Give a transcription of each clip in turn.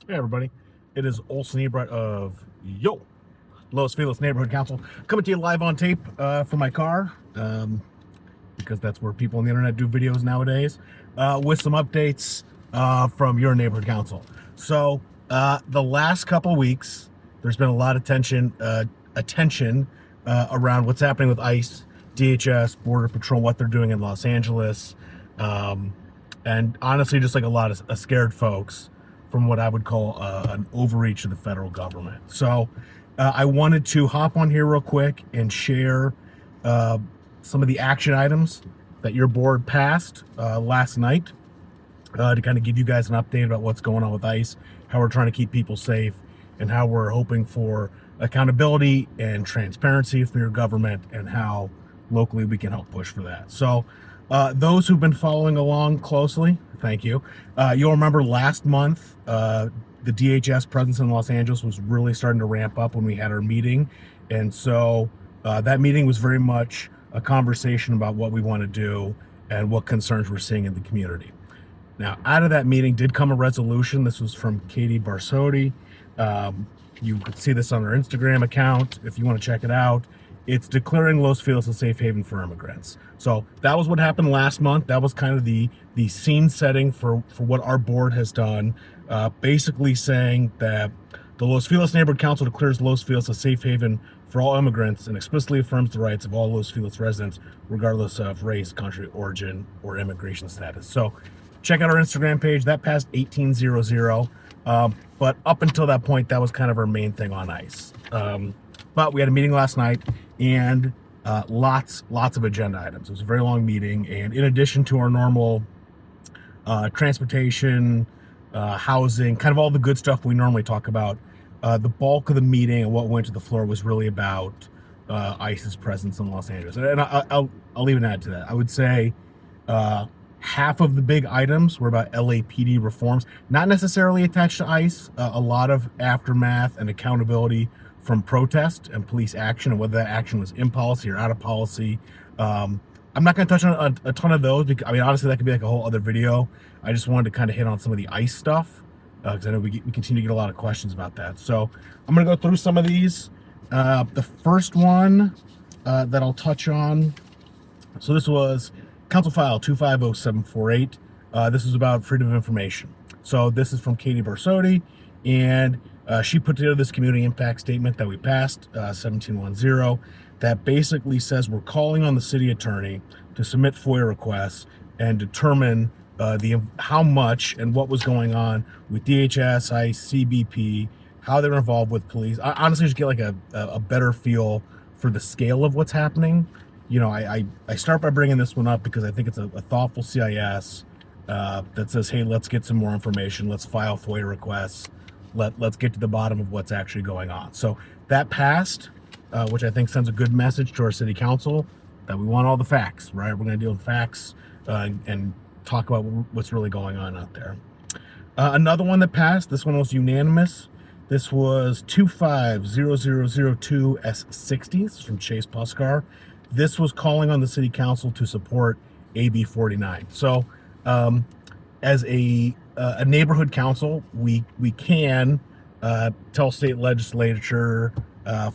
Hey everybody, it is Olson Ebert of Los Feliz Neighborhood Council coming to you live on tape from my car because that's where people on the internet do videos nowadays with some updates from your neighborhood council. So the last couple weeks, there's been a lot of attention around what's happening with ICE, DHS, Border Patrol, what they're doing in Los Angeles, and honestly, just like a lot of scared folks from what I would call an overreach of the federal government. So I wanted to hop on here real quick and share some of the action items that your board passed last night to kind of give you guys an update about what's going on with ICE, how we're trying to keep people safe, and how we're hoping for accountability and transparency for your government, and how locally we can help push for that. So those who've been following along closely, thank you. You'll remember last month, the DHS presence in Los Angeles was really starting to ramp up when we had our meeting. And so that meeting was very much a conversation about what we want to do and what concerns we're seeing in the community. Now, out of that meeting did come a resolution. This was from Katie Barsotti. You could see this on our Instagram account if you want to check it out. It's declaring Los Feliz a safe haven for immigrants. So that was what happened last month. That was kind of the scene setting for what our board has done, basically saying that the Los Feliz Neighborhood Council declares Los Feliz a safe haven for all immigrants and explicitly affirms the rights of all Los Feliz residents, regardless of race, country, origin, or immigration status. So check out our Instagram page. That passed 1800. But up until that point, that was kind of our main thing on ICE. But we had a meeting last night, and lots of agenda items. It was a very long meeting, and in addition to our normal transportation, housing, kind of all the good stuff we normally talk about, the bulk of the meeting and what went to the floor was really about ICE's presence in Los Angeles. And I'll even add to that. I would say half of the big items were about LAPD reforms, not necessarily attached to ICE. A lot of aftermath and accountability from protest and police action, and whether that action was in policy or out of policy. I'm not going to touch on a ton of those because, I mean, honestly, that could be like a whole other video. I just wanted to kind of hit on some of the ICE stuff because I know we continue to get a lot of questions about that. So I'm going to go through some of these. The first one that I'll touch on, so this was Council File 250748. This is about freedom of information. So this is from Katie Barsotti, and she put together this community impact statement that we passed, 1710, that basically says we're calling on the city attorney to submit FOIA requests and determine how much and what was going on with DHS, ICE, CBP, how they're involved with police. I honestly just get like a better feel for the scale of what's happening. You know, I start by bringing this one up because I think it's a thoughtful CIS that says, hey, let's get some more information. Let's file FOIA requests. Let's get to the bottom of what's actually going on. So that passed, which I think sends a good message to our city council that we want all the facts, right? We're going to deal with facts and talk about what's really going on out there. Another one that passed, this one was unanimous. This was 250002S60 from Chase Puskar. This was calling on the city council to support AB 49. So as a neighborhood council, we can tell state legislature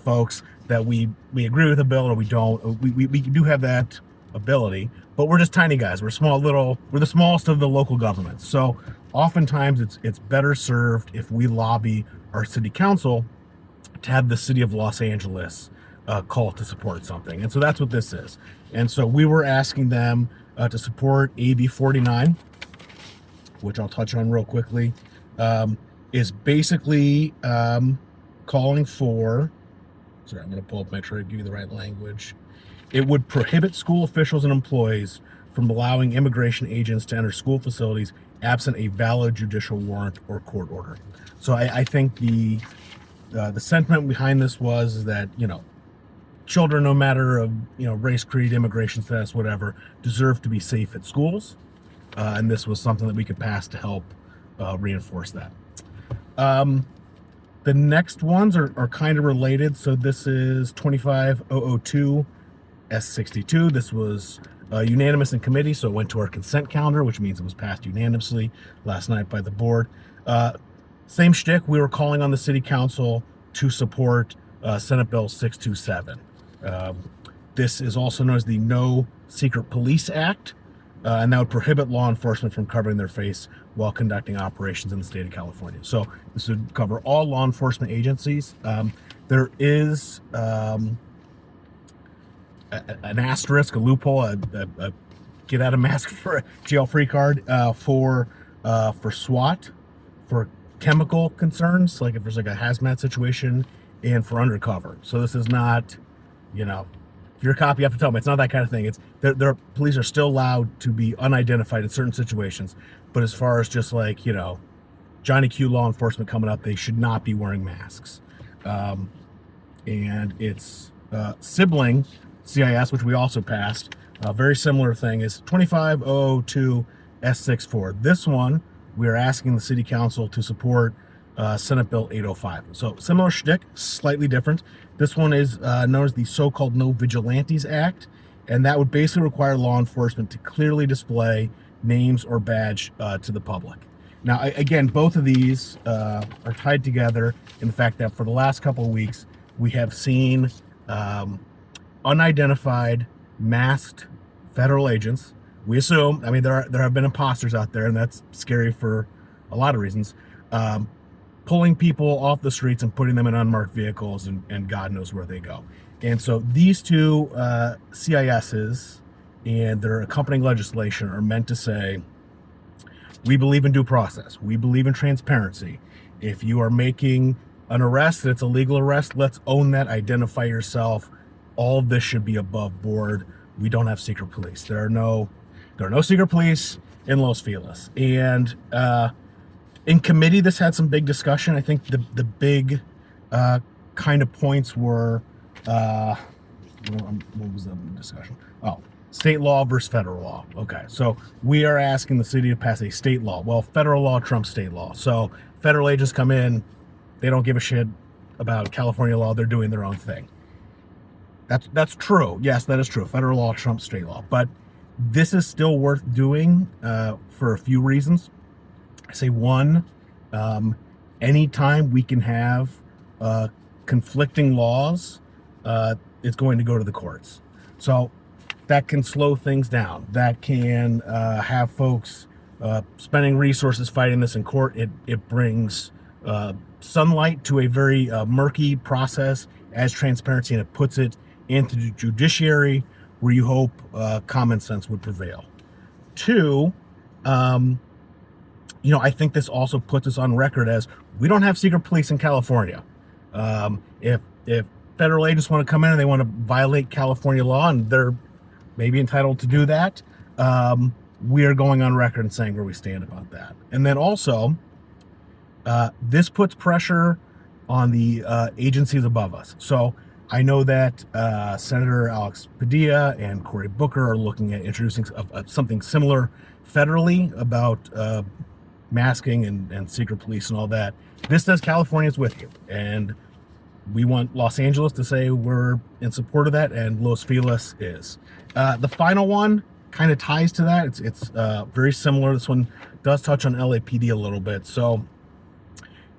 folks that we agree with the bill or we don't. We do have that ability, but we're just tiny guys. We're the smallest of the local governments. So oftentimes it's better served if we lobby our city council to have the city of Los Angeles call to support something. And so that's what this is. And so we were asking them to support AB 49, which I'll touch on real quickly, is basically calling for, sorry, I'm going to pull up, make sure I give you the right language. It would prohibit school officials and employees from allowing immigration agents to enter school facilities absent a valid judicial warrant or court order. So I think the sentiment behind this was that, you know, children, no matter of, you know, race, creed, immigration status, whatever, deserve to be safe at schools. And this was something that we could pass to help reinforce that. The next ones are kind of related. So this is 25002S62. This was unanimous in committee, so it went to our consent calendar, which means it was passed unanimously last night by the board. Same shtick. We were calling on the city council to support Senate Bill 627. This is also known as the No Secret Police Act, and that would prohibit law enforcement from covering their face while conducting operations in the state of California. So this would cover all law enforcement agencies. There is an asterisk, a loophole, a get out of mask for jail free card for SWAT, for chemical concerns, like if there's like a hazmat situation, and for undercover. So this is not, if you're a cop, you have to tell me it's not that kind of thing. It's their police are still allowed to be unidentified in certain situations, but as far as just like Johnny Q law enforcement coming up, they should not be wearing masks. And its sibling CIS, which we also passed, a very similar thing, is 2502 S64. This one we are asking the city council to support Senate Bill 805. So similar shtick, slightly different. This one is known as the so-called No Vigilantes Act, and that would basically require law enforcement to clearly display names or badge to the public. Now, again, both of these are tied together in the fact that for the last couple of weeks, we have seen unidentified, masked federal agents. We assume, there have been imposters out there, and that's scary for a lot of reasons, pulling people off the streets and putting them in unmarked vehicles, and God knows where they go. And so these two CISs and their accompanying legislation are meant to say, we believe in due process. We believe in transparency. If you are making an arrest and it's a legal arrest, let's own that, identify yourself. All of this should be above board. We don't have secret police. There are no secret police in Los Feliz. And in committee, this had some big discussion. I think the big kind of points were, what was the discussion? Oh, state law versus federal law. Okay, so we are asking the city to pass a state law. Well, federal law trumps state law. So federal agents come in, they don't give a shit about California law. They're doing their own thing. That's true. Yes, that is true. Federal law trumps state law. But this is still worth doing for a few reasons. I say one, anytime we can have conflicting laws, it's going to go to the courts. So that can slow things down. That can have folks spending resources fighting this in court. It brings sunlight to a very murky process as transparency, and it puts it into the judiciary where you hope common sense would prevail. Two, I think this also puts us on record as we don't have secret police in California. If federal agents want to come in and they want to violate California law, and they're maybe entitled to do that, we are going on record and saying where we stand about that. And then also, this puts pressure on the agencies above us. So I know that Senator Alex Padilla and Cory Booker are looking at introducing something similar federally about masking and secret police and all that. This says California's with you, and we want Los Angeles to say we're in support of that, and Los Feliz is. The final one kind of ties to that. It's very similar. This one does touch on LAPD a little bit. So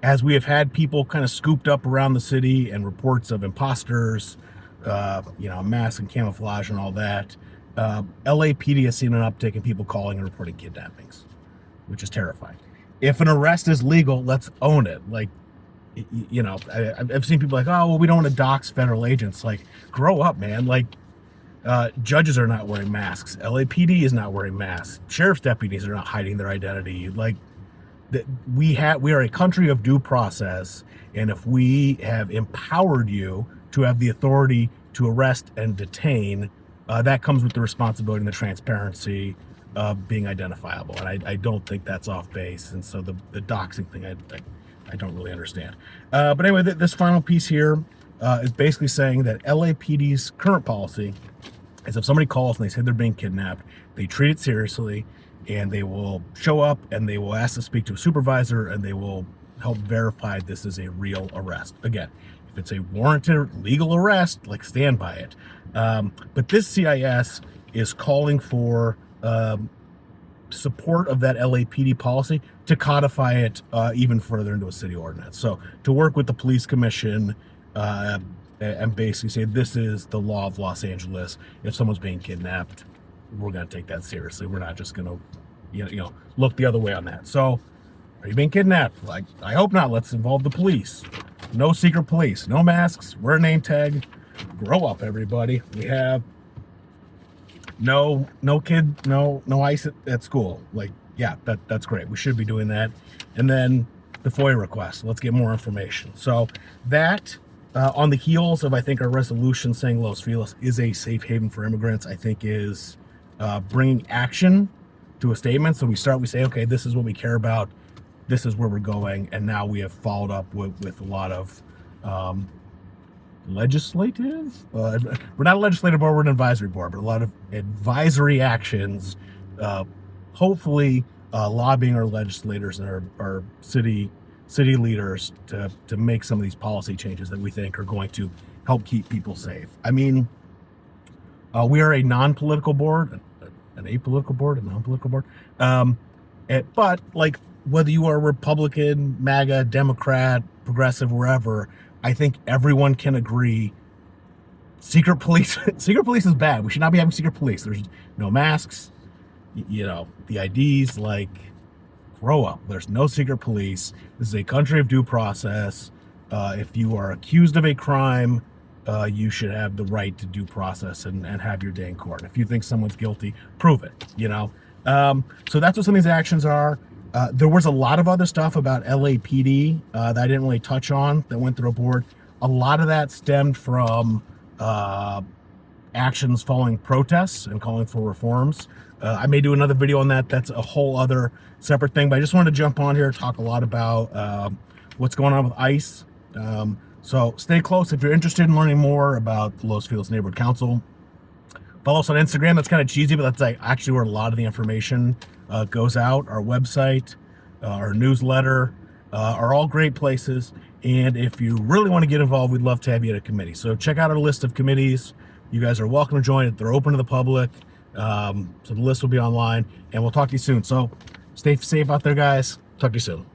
as we have had people kind of scooped up around the city and reports of imposters, masks and camouflage and all that, LAPD has seen an uptick in people calling and reporting kidnappings, which is terrifying. If an arrest is legal, let's own it. I've seen people like, oh, well, we don't want to dox federal agents. Like, grow up, man. Judges are not wearing masks. LAPD is not wearing masks. Sheriff's deputies are not hiding their identity. We are a country of due process, and if we have empowered you to have the authority to arrest and detain, that comes with the responsibility and the transparency of being identifiable. And I don't think that's off base. And so the doxing thing, I don't really understand. But anyway, this final piece here is basically saying that LAPD's current policy is if somebody calls and they say they're being kidnapped, they treat it seriously, and they will show up and they will ask to speak to a supervisor, and they will help verify this is a real arrest. Again, if it's a warranted legal arrest, stand by it. But this CIS is calling for support of that LAPD policy to codify it even further into a city ordinance. So to work with the police commission and basically say this is the law of Los Angeles. If someone's being kidnapped, we're going to take that seriously. We're not just going to, look the other way on that. So, are you being kidnapped? Like, I hope not. Let's involve the police. No secret police. No masks. Wear a name tag. Grow up, everybody. We have no ice at school. Like, yeah, that's great. We should be doing that. And then the FOIA request. Let's get more information. So that. On the heels of, I think, our resolution saying Los Feliz is a safe haven for immigrants, I think is bringing action to a statement. So we say, okay, this is what we care about. This is where we're going. And now we have followed up with a lot of legislative. We're not a legislative board, we're an advisory board, but a lot of advisory actions, hopefully lobbying our legislators and our city leaders to make some of these policy changes that we think are going to help keep people safe. I mean, we are a non-political board, an apolitical board, a non-political board. But like whether you are Republican, MAGA, Democrat, progressive, wherever, I think everyone can agree secret police is bad. We should not be having secret police. There's no masks, the IDs, like, grow up. There's no secret police. This is a country of due process. If you are accused of a crime, you should have the right to due process and have your day in court. If you think someone's guilty, prove it, So that's what some of these actions are. There was a lot of other stuff about LAPD that I didn't really touch on that went through a board. A lot of that stemmed from actions following protests and calling for reforms. I may do another video on that. That's a whole other separate thing, but I just wanted to jump on here, talk a lot about what's going on with ICE. So stay close if you're interested in learning more about the Los Feliz Neighborhood Council. Follow us on Instagram. That's kind of cheesy, but that's actually where a lot of the information goes out. Our website, our newsletter are all great places. And if you really want to get involved, we'd love to have you at a committee. So check out our list of committees. You guys are welcome to join it. They're open to the public. So the list will be online, and we'll talk to you soon. So stay safe out there, guys. Talk to you soon.